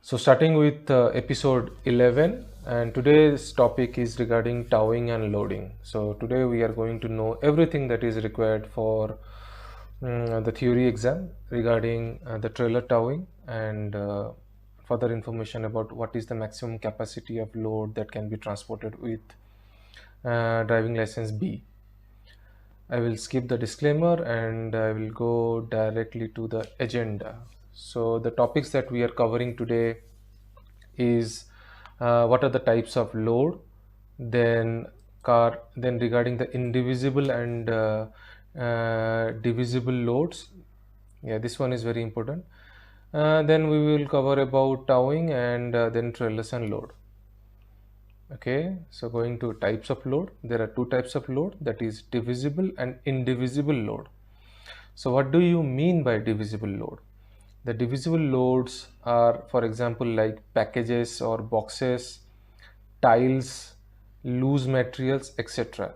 So starting with episode 11, and today's topic is regarding towing and loading. So today we are going to know everything that is required for the theory exam regarding the trailer towing and further information about what is the maximum capacity of load that can be transported with driving license B. I will skip the disclaimer and I will go directly to the agenda. So the topics that we are covering today is what are the types of load, then regarding the indivisible and divisible loads. Yeah, this one is very important. Then we will cover about towing and then trailers and load. Okay, so going to types of load, there are two types of load, that is divisible and indivisible load. So what do you mean by divisible load? The divisible loads are, for example, like packages or boxes, tiles, loose materials, etc.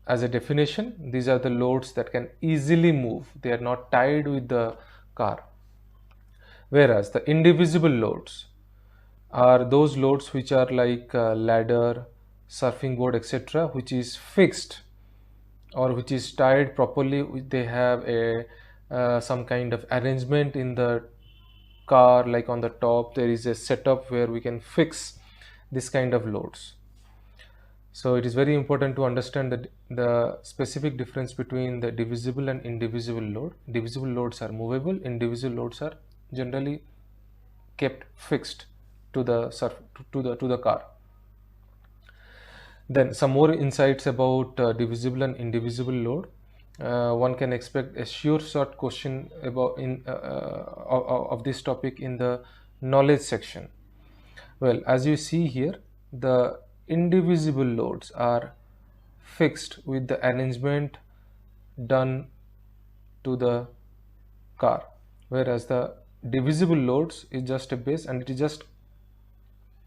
As a definition, these are the loads that can easily move. They are not tied with the car. Whereas the indivisible loads are those loads which are like ladder, surfing board, etc., which is fixed or which is tied properly. They have a some kind of arrangement in the car, like on the top there is a setup where we can fix this kind of loads. So it is very important to understand that the specific difference between the divisible and indivisible load. Divisible loads are movable, indivisible loads are generally kept fixed to the to the car. Then some more insights about divisible and indivisible load. One can expect a sure short question about of this topic in the knowledge section. Well, as you see here, the indivisible loads are fixed with the arrangement done to the car, whereas the divisible loads is just a base and it is just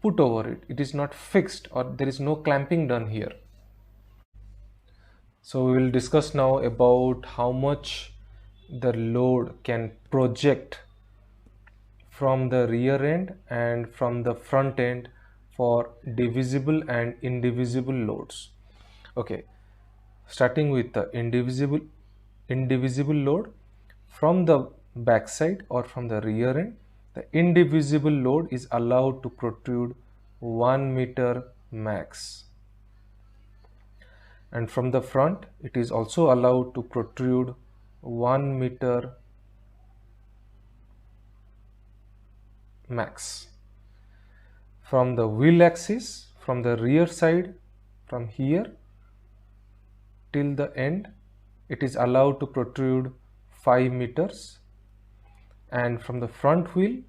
put over it. It is not fixed, or there is no clamping done here. So we will discuss now about how much the load can project from the rear end and from the front end for divisible and indivisible loads. Okay, starting with the indivisible load, from the back side or from the rear end, the indivisible load is allowed to protrude 1 meter max, and from the front it is also allowed to protrude 1 meter max. From the wheel axis, from the rear side, from here till the end, it is allowed to protrude 5 meters, and from the front wheel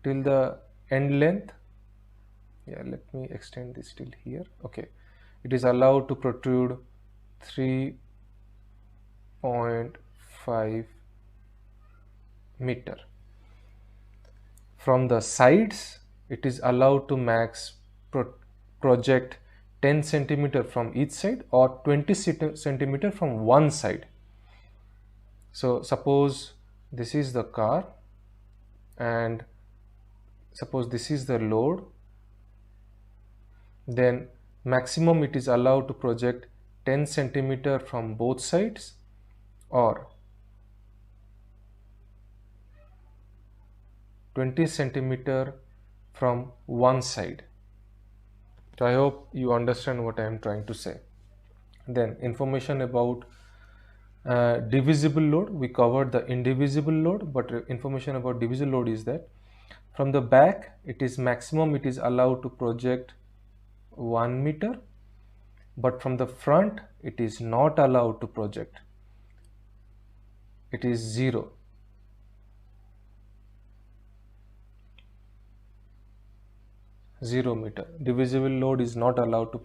till the end length, yeah, let me extend this till here. Okay, it is allowed to protrude 3.5 meter. From the sides, it is allowed to max project 10 centimeter from each side or 20 centimeter from one side. So suppose this is the car and suppose this is the load, then maximum it is allowed to project 10 centimeter from both sides or 20 centimeter from one side. So I hope you understand what I am trying to say. Then information about divisible load. We covered the indivisible load, but information about divisible load is that from the back it is maximum it is allowed to project 1 meter, but from the front it is not allowed to project. It is 0 meter. Divisible load is not allowed to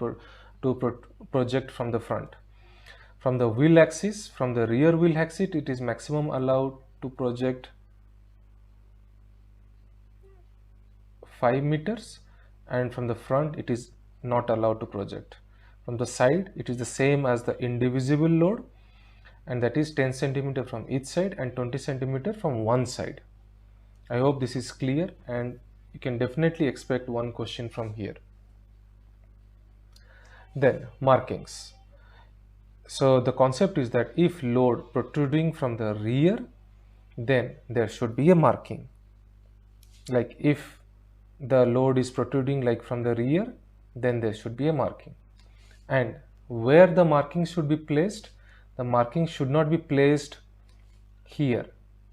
project from the front. From the wheel axis, from the rear wheel axis, it is maximum allowed to project 5 meters, and from the front it is not allowed to project. From the side, it is the same as the indivisible load, and that is 10 centimeter from each side and 20 centimeter from one side. I hope this is clear, and you can definitely expect one question from here. Then markings. So the concept is that if load protruding from the rear, then there should be a marking. Like if the load is protruding like from the rear, then there should be a marking. And where the marking should be placed, the marking should not be placed here,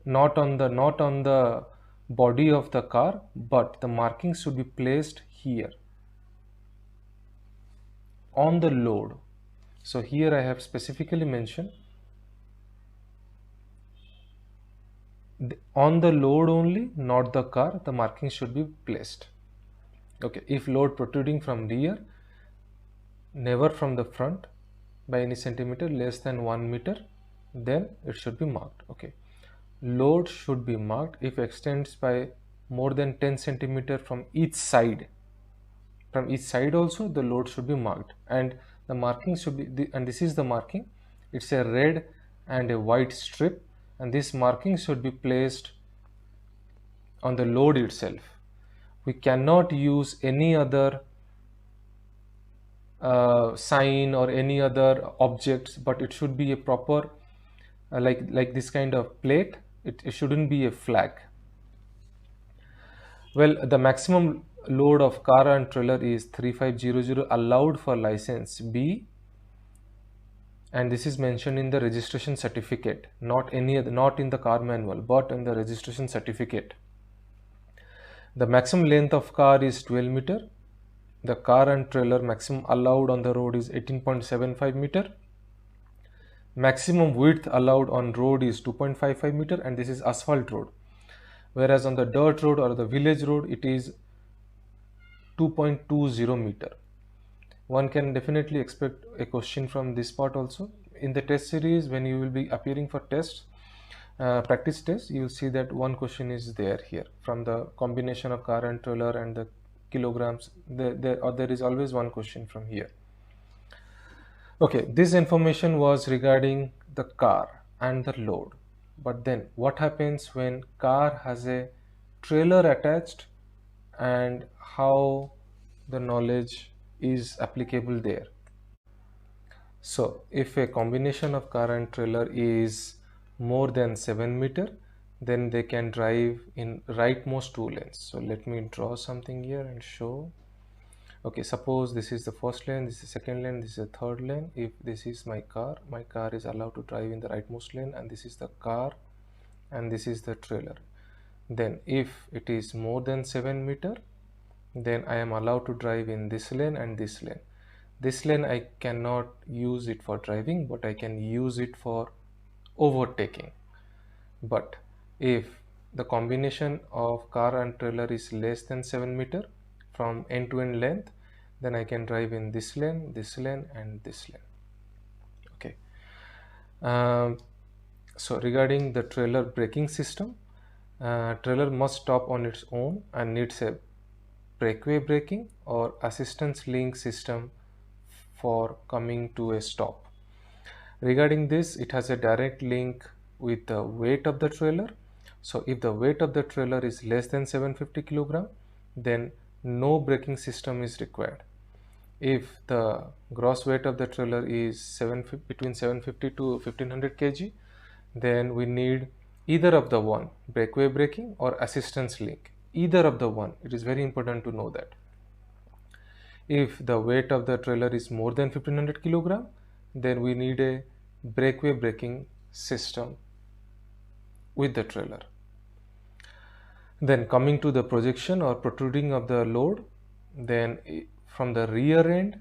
not on the body of the car, but the marking should be placed here on the load. So here I have specifically mentioned on the load only, not the car, the marking should be placed. Okay, if load protruding from rear, never from the front by any centimeter, less than 1 meter, then it should be marked. Okay, load should be marked if extends by more than 10 centimeter from each side. From each side also the load should be marked, and the marking should be and this is the marking. It's a red and a white strip, and this marking should be placed on the load itself. We cannot use any other sign or any other objects, but it should be a proper like this kind of plate. It shouldn't be a flag. Well, the maximum load of car and trailer is 3500 allowed for license B, and this is mentioned in the registration certificate, not any other, not in the car manual, but in the registration certificate. The maximum length of car is 12 meter. The car and trailer maximum allowed on the road is 18.75 meter. Maximum width allowed on road is 2.55 meter, and this is asphalt road. Whereas on the dirt road or the village road, it is 2.20 meter. One can definitely expect a question from this part also. In the test series, when you will be appearing for tests, practice test, you will see that one question is there here from the combination of car and trailer and the kilograms. There is always one question from here. Okay, this information was regarding the car and the load. But then what happens when car has a trailer attached, and how the knowledge is applicable there? So if a combination of car and trailer is more than 7 meter, then they can drive in rightmost two lanes. So let me draw something here and show. Okay, suppose this is the first lane, this is the second lane, this is the third lane. If this is my car is allowed to drive in the rightmost lane, and this is the car and this is the trailer. Then if it is more than 7 meter, then I am allowed to drive in this lane and this lane. This lane I cannot use it for driving, but I can use it for overtaking. But if the combination of car and trailer is less than 7 meter from end to end length, then I can drive in this lane, and this lane. Okay. So regarding the trailer braking system, trailer must stop on its own and needs a breakaway braking or assistance link system for coming to a stop. Regarding this, it has a direct link with the weight of the trailer. So if the weight of the trailer is less than 750 kilogram, then no braking system is required. If the gross weight of the trailer is between 750 to 1500 kg, then we need either of the one, breakaway braking or assistance link. Either of the one, it is very important to know that. If the weight of the trailer is more than 1500 kilogram, then we need a breakaway braking system with the trailer. Then coming to the projection or protruding of the load, then from the rear end,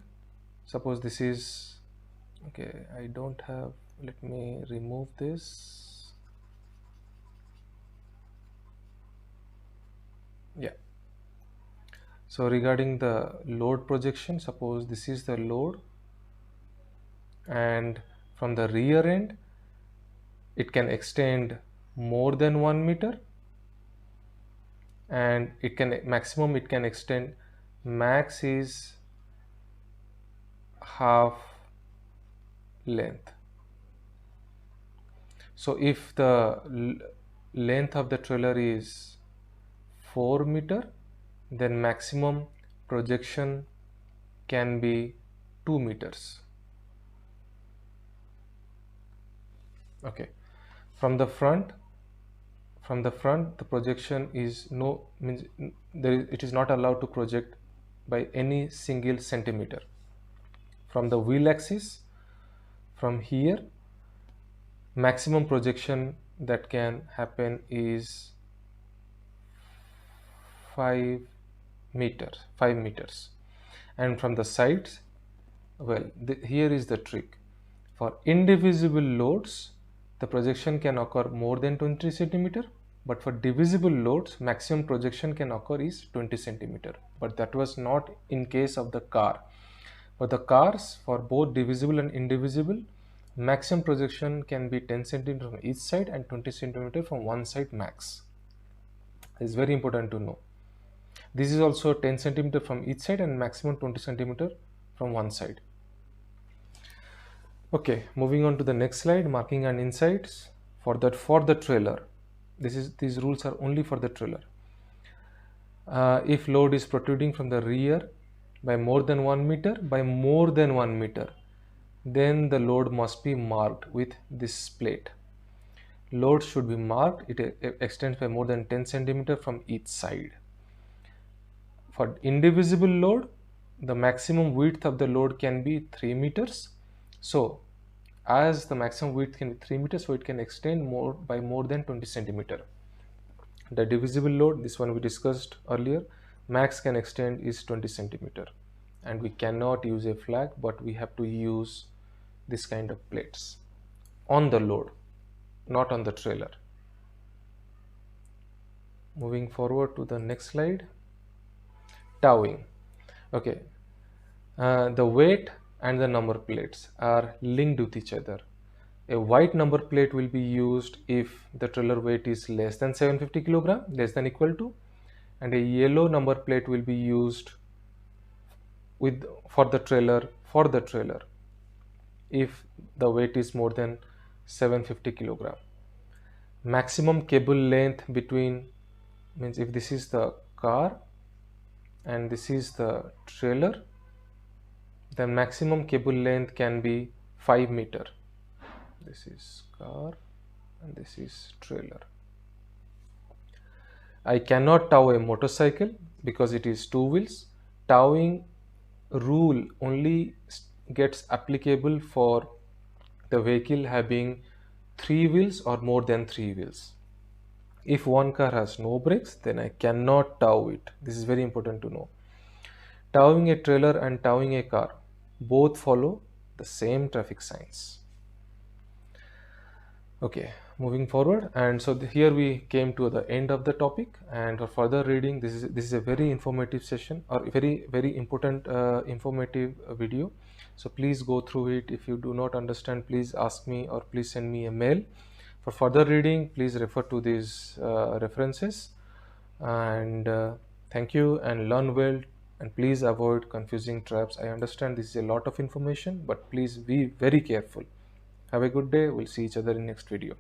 suppose this is, okay, I don't have, let me remove this. Yeah. So regarding the load projection, suppose this is the load, and from the rear end, it can extend more than 1 meter, and it can maximum it can extend, max is half length. So if the length of the trailer is 4 meter, then maximum projection can be 2 meters. Okay, from the front the projection is it is not allowed to project by any single centimeter. From the wheel axis, from here, maximum projection that can happen is 5 meters. And from the sides, well, here is the trick. For indivisible loads, the projection can occur more than 20 centimeter, but for divisible loads, maximum projection can occur is 20 centimeter. But that was not in case of the car. For the cars, for both divisible and indivisible, maximum projection can be 10 centimeter from each side and 20 centimeter from one side max. It's very important to know. This is also 10 centimeter from each side and maximum 20 centimeter from one side. Okay, moving on to the next slide, marking and insights. For the trailer, these rules are only for the trailer. If load is protruding from the rear by more than 1 meter, then the load must be marked with this plate. Load should be marked. It extends by more than 10 centimeter from each side. For indivisible load, the maximum width of the load can be 3 meters. So as the maximum width can be 3 meters, so it can extend by more than 20 centimeter. The divisible load, this one we discussed earlier, max can extend is 20 centimeter. And we cannot use a flag, but we have to use this kind of plates on the load, not on the trailer. Moving forward to the next slide, towing. Okay, the weight and the number plates are linked with each other. A white number plate will be used if the trailer weight is less than 750 kilogram, less than equal to, and a yellow number plate will be used for the trailer if the weight is more than 750 kilogram. Maximum cable length between, means if this is the car and this is the trailer, the maximum cable length can be 5 meter. This is car and this is trailer. I cannot tow a motorcycle because it is 2 wheels. Towing rule only gets applicable for the vehicle having 3 wheels or more than 3 wheels. If one car has no brakes, then I cannot tow it. This is very important to know. Towing a trailer and towing a car both follow the same traffic signs. Okay, moving forward, and so here we came to the end of the topic, and for further reading, this is a very informative session, or very important informative video. So please go through it. If you do not understand, please ask me or please send me a mail. For further reading, please refer to these references, and thank you, and learn well, and please avoid confusing traps. I understand this is a lot of information, but please be very careful. Have a good day. We'll see each other in next video.